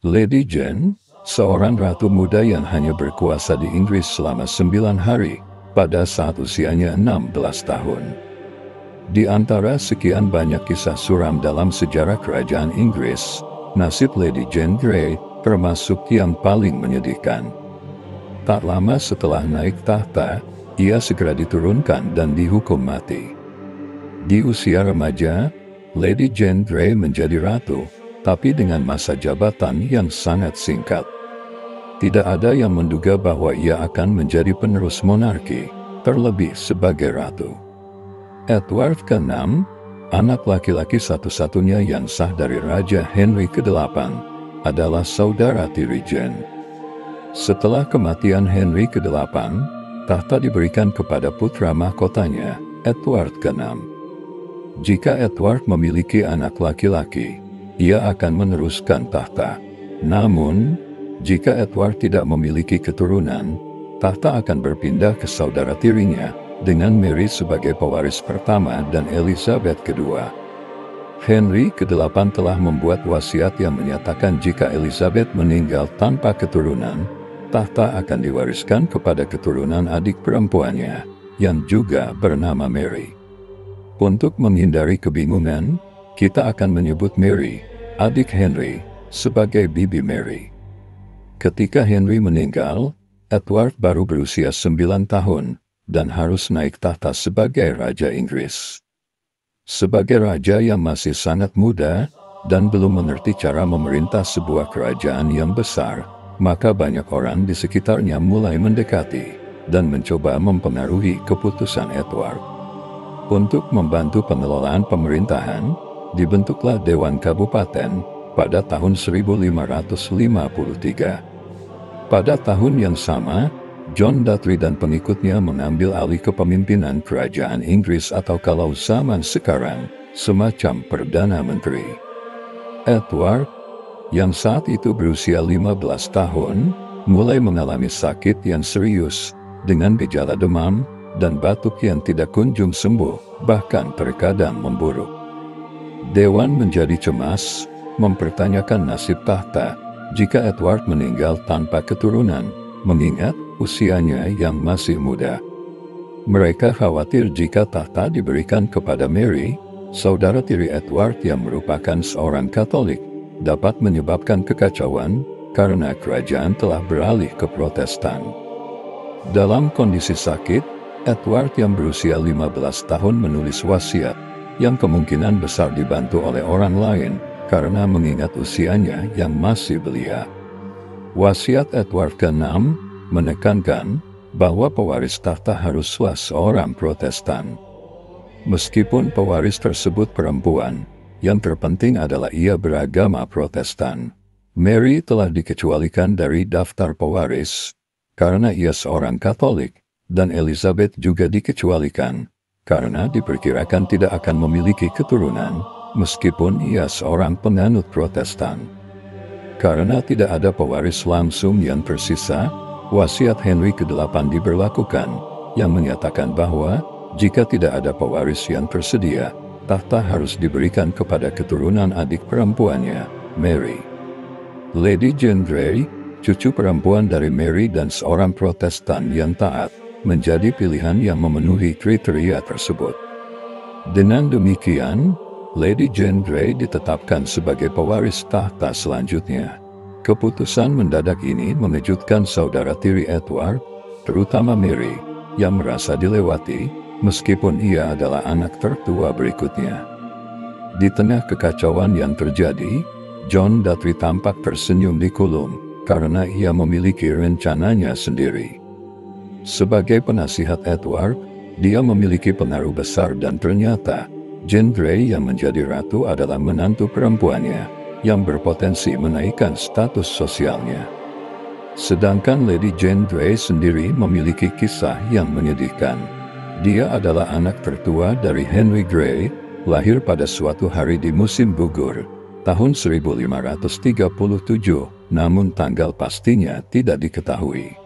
Lady Jane, seorang ratu muda yang hanya berkuasa di Inggris selama 9 hari, pada saat usianya 16 tahun. Di antara sekian banyak kisah suram dalam sejarah kerajaan Inggris, nasib Lady Jane Grey termasuk yang paling menyedihkan. Tak lama setelah naik tahta, ia segera diturunkan dan dihukum mati. Di usia remaja, Lady Jane Grey menjadi ratu, tapi dengan masa jabatan yang sangat singkat. Tidak ada yang menduga bahwa ia akan menjadi penerus monarki, terlebih sebagai ratu. Edward ke-6, anak laki-laki satu-satunya yang sah dari Raja Henry ke-8, adalah saudara tiri Jane. Setelah kematian Henry ke-8, tahta diberikan kepada putra mahkotanya, Edward ke-6. Jika Edward memiliki anak laki-laki, ia akan meneruskan tahta. Namun, jika Edward tidak memiliki keturunan, tahta akan berpindah ke saudara tirinya, dengan Mary sebagai pewaris pertama dan Elizabeth kedua. Henry ke-8 telah membuat wasiat yang menyatakan jika Elizabeth meninggal tanpa keturunan, tahta akan diwariskan kepada keturunan adik perempuannya, yang juga bernama Mary. Untuk menghindari kebingungan, kita akan menyebut Mary, adik Henry, sebagai Bibi Mary. Ketika Henry meninggal, Edward baru berusia 9 tahun dan harus naik tahta sebagai Raja Inggris. Sebagai raja yang masih sangat muda dan belum mengerti cara memerintah sebuah kerajaan yang besar, maka banyak orang di sekitarnya mulai mendekati dan mencoba mempengaruhi keputusan Edward. Untuk membantu pengelolaan pemerintahan, dibentuklah Dewan Kabupaten pada tahun 1553. Pada tahun yang sama, John Dudley dan pengikutnya mengambil alih kepemimpinan kerajaan Inggris atau kalau zaman sekarang, semacam Perdana Menteri. Edward, yang saat itu berusia 15 tahun, mulai mengalami sakit yang serius dengan gejala demam dan batuk yang tidak kunjung sembuh, bahkan terkadang memburuk. Dewan menjadi cemas, mempertanyakan nasib tahta jika Edward meninggal tanpa keturunan, mengingat usianya yang masih muda. Mereka khawatir jika tahta diberikan kepada Mary, saudara tiri Edward yang merupakan seorang Katolik, dapat menyebabkan kekacauan karena kerajaan telah beralih ke Protestan. Dalam kondisi sakit, Edward yang berusia 15 tahun menulis wasiat, yang kemungkinan besar dibantu oleh orang lain karena mengingat usianya yang masih belia. Wasiat Edward ke-6 menekankan bahwa pewaris tahta haruslah seorang Protestan. Meskipun pewaris tersebut perempuan, yang terpenting adalah ia beragama Protestan. Mary telah dikecualikan dari daftar pewaris karena ia seorang Katolik, dan Elizabeth juga dikecualikan karena diperkirakan tidak akan memiliki keturunan meskipun ia seorang penganut Protestan. Karena tidak ada pewaris langsung yang tersisa, wasiat Henry ke-8 diberlakukan yang menyatakan bahwa jika tidak ada pewaris yang tersedia, tahta harus diberikan kepada keturunan adik perempuannya, Mary. Lady Jane Grey, cucu perempuan dari Mary dan seorang Protestan yang taat, menjadi pilihan yang memenuhi kriteria tersebut. Dengan demikian, Lady Jane Grey ditetapkan sebagai pewaris tahta selanjutnya. Keputusan mendadak ini mengejutkan saudara tiri Edward, terutama Mary, yang merasa dilewati, meskipun ia adalah anak tertua berikutnya. Di tengah kekacauan yang terjadi, John Dudley tampak tersenyum di kulum, karena ia memiliki rencananya sendiri. Sebagai penasihat Edward, dia memiliki pengaruh besar dan ternyata, Jane Grey yang menjadi ratu adalah menantu perempuannya, yang berpotensi menaikkan status sosialnya. Sedangkan Lady Jane Grey sendiri memiliki kisah yang menyedihkan. Dia adalah anak tertua dari Henry Grey, lahir pada suatu hari di musim gugur, tahun 1537, namun tanggal pastinya tidak diketahui.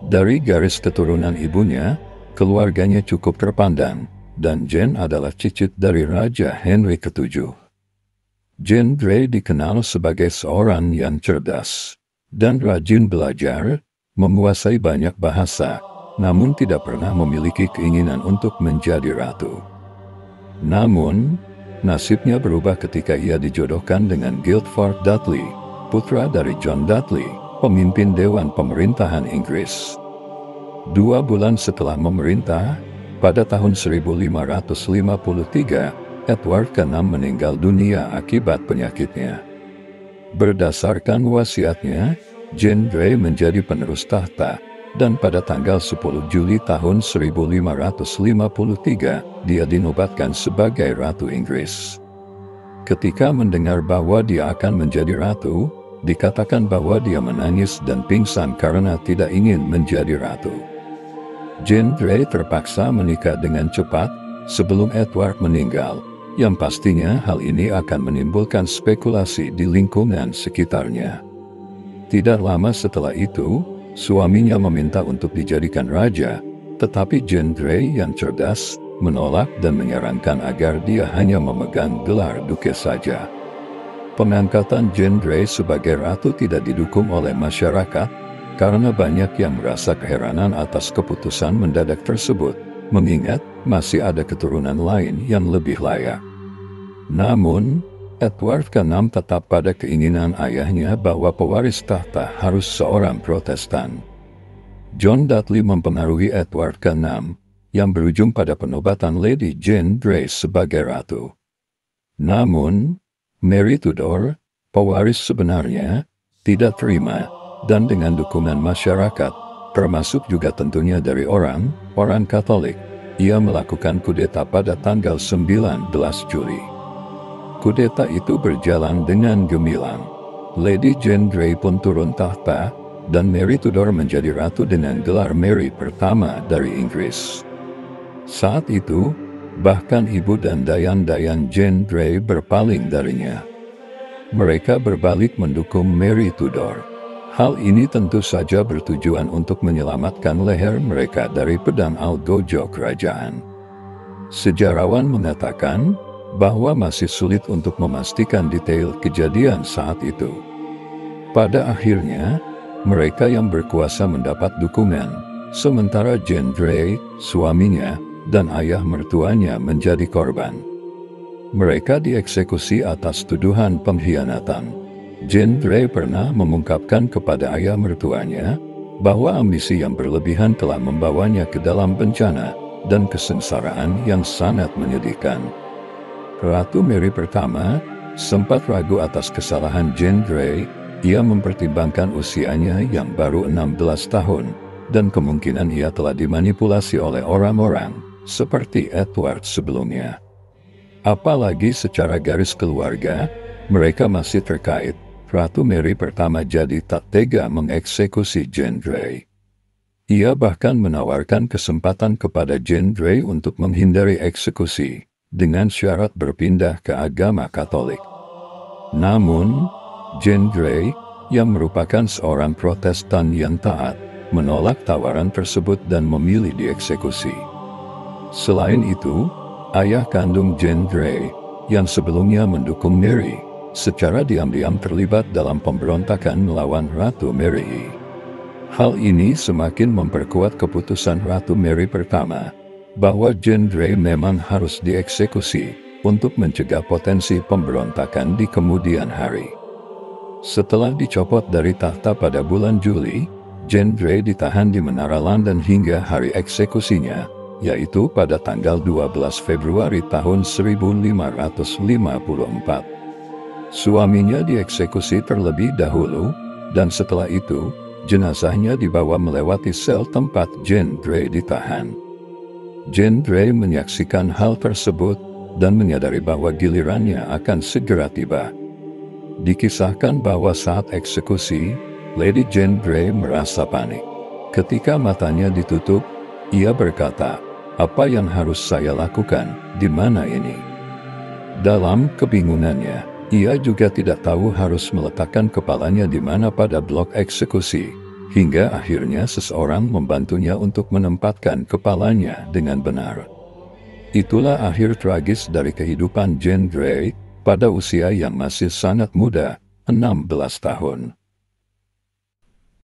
Dari garis keturunan ibunya, keluarganya cukup terpandang, dan Jane adalah cicit dari Raja Henry ke-7. Jane Grey dikenal sebagai seorang yang cerdas dan rajin belajar, menguasai banyak bahasa, namun tidak pernah memiliki keinginan untuk menjadi ratu. Namun, nasibnya berubah ketika ia dijodohkan dengan Guildford Dudley, putra dari John Dudley, pemimpin Dewan Pemerintahan Inggris. 2 bulan setelah memerintah, pada tahun 1553, Edward ke-6 meninggal dunia akibat penyakitnya. Berdasarkan wasiatnya, Jane Grey menjadi penerus tahta, dan pada tanggal 10 Juli tahun 1553, dia dinobatkan sebagai Ratu Inggris. Ketika mendengar bahwa dia akan menjadi ratu, dikatakan bahwa dia menangis dan pingsan karena tidak ingin menjadi ratu. Jane Grey terpaksa menikah dengan cepat sebelum Edward meninggal, yang pastinya hal ini akan menimbulkan spekulasi di lingkungan sekitarnya. Tidak lama setelah itu, suaminya meminta untuk dijadikan raja, tetapi Jane Grey yang cerdas menolak dan menyarankan agar dia hanya memegang gelar duke saja. Pengangkatan Jane Grey sebagai ratu tidak didukung oleh masyarakat, karena banyak yang merasa keheranan atas keputusan mendadak tersebut, mengingat masih ada keturunan lain yang lebih layak. Namun, Edward ke-6 tetap pada keinginan ayahnya bahwa pewaris tahta harus seorang Protestan. John Dudley mempengaruhi Edward ke-6, yang berujung pada penobatan Lady Jane Grey sebagai ratu. Namun, Mary Tudor, pewaris sebenarnya, tidak terima, dan dengan dukungan masyarakat, termasuk juga tentunya dari orang Katolik, ia melakukan kudeta pada tanggal 19 Juli. Kudeta itu berjalan dengan gemilang. Lady Jane Grey pun turun tahta, dan Mary Tudor menjadi ratu dengan gelar Mary pertama dari Inggris. Saat itu, bahkan ibu dan dayan-dayan Jane Grey berpaling darinya. Mereka berbalik mendukung Mary Tudor. Hal ini tentu saja bertujuan untuk menyelamatkan leher mereka dari pedang algojo kerajaan. Sejarawan mengatakan bahwa masih sulit untuk memastikan detail kejadian saat itu. Pada akhirnya, mereka yang berkuasa mendapat dukungan, sementara Jane Grey, suaminya, dan ayah mertuanya menjadi korban. Mereka dieksekusi atas tuduhan pengkhianatan. Jane Grey pernah mengungkapkan kepada ayah mertuanya bahwa ambisi yang berlebihan telah membawanya ke dalam bencana dan kesengsaraan yang sangat menyedihkan. Ratu Mary pertama sempat ragu atas kesalahan Jane Grey. Ia mempertimbangkan usianya yang baru 16 tahun, dan kemungkinan ia telah dimanipulasi oleh orang-orang seperti Edward sebelumnya. Apalagi secara garis keluarga, mereka masih terkait. Ratu Mary pertama jadi tak tega mengeksekusi Jane Grey. Ia bahkan menawarkan kesempatan kepada Jane Grey untuk menghindari eksekusi, dengan syarat berpindah ke agama Katolik. Namun, Jane Grey, yang merupakan seorang Protestan yang taat, menolak tawaran tersebut dan memilih dieksekusi. Selain itu, ayah kandung Jane Grey, yang sebelumnya mendukung Mary, secara diam-diam terlibat dalam pemberontakan melawan Ratu Mary. Hal ini semakin memperkuat keputusan Ratu Mary pertama, bahwa Jane Grey memang harus dieksekusi untuk mencegah potensi pemberontakan di kemudian hari. Setelah dicopot dari tahta pada bulan Juli, Jane Grey ditahan di Menara London hingga hari eksekusinya, yaitu pada tanggal 12 Februari tahun 1554. Suaminya dieksekusi terlebih dahulu, dan setelah itu, jenazahnya dibawa melewati sel tempat Jane Grey ditahan. Jane Grey menyaksikan hal tersebut, dan menyadari bahwa gilirannya akan segera tiba. Dikisahkan bahwa saat eksekusi, Lady Jane Grey merasa panik. Ketika matanya ditutup, ia berkata, "Apa yang harus saya lakukan? Di mana ini?" Dalam kebingungannya, ia juga tidak tahu harus meletakkan kepalanya di mana pada blok eksekusi, hingga akhirnya seseorang membantunya untuk menempatkan kepalanya dengan benar. Itulah akhir tragis dari kehidupan Jane Grey, pada usia yang masih sangat muda, 16 tahun.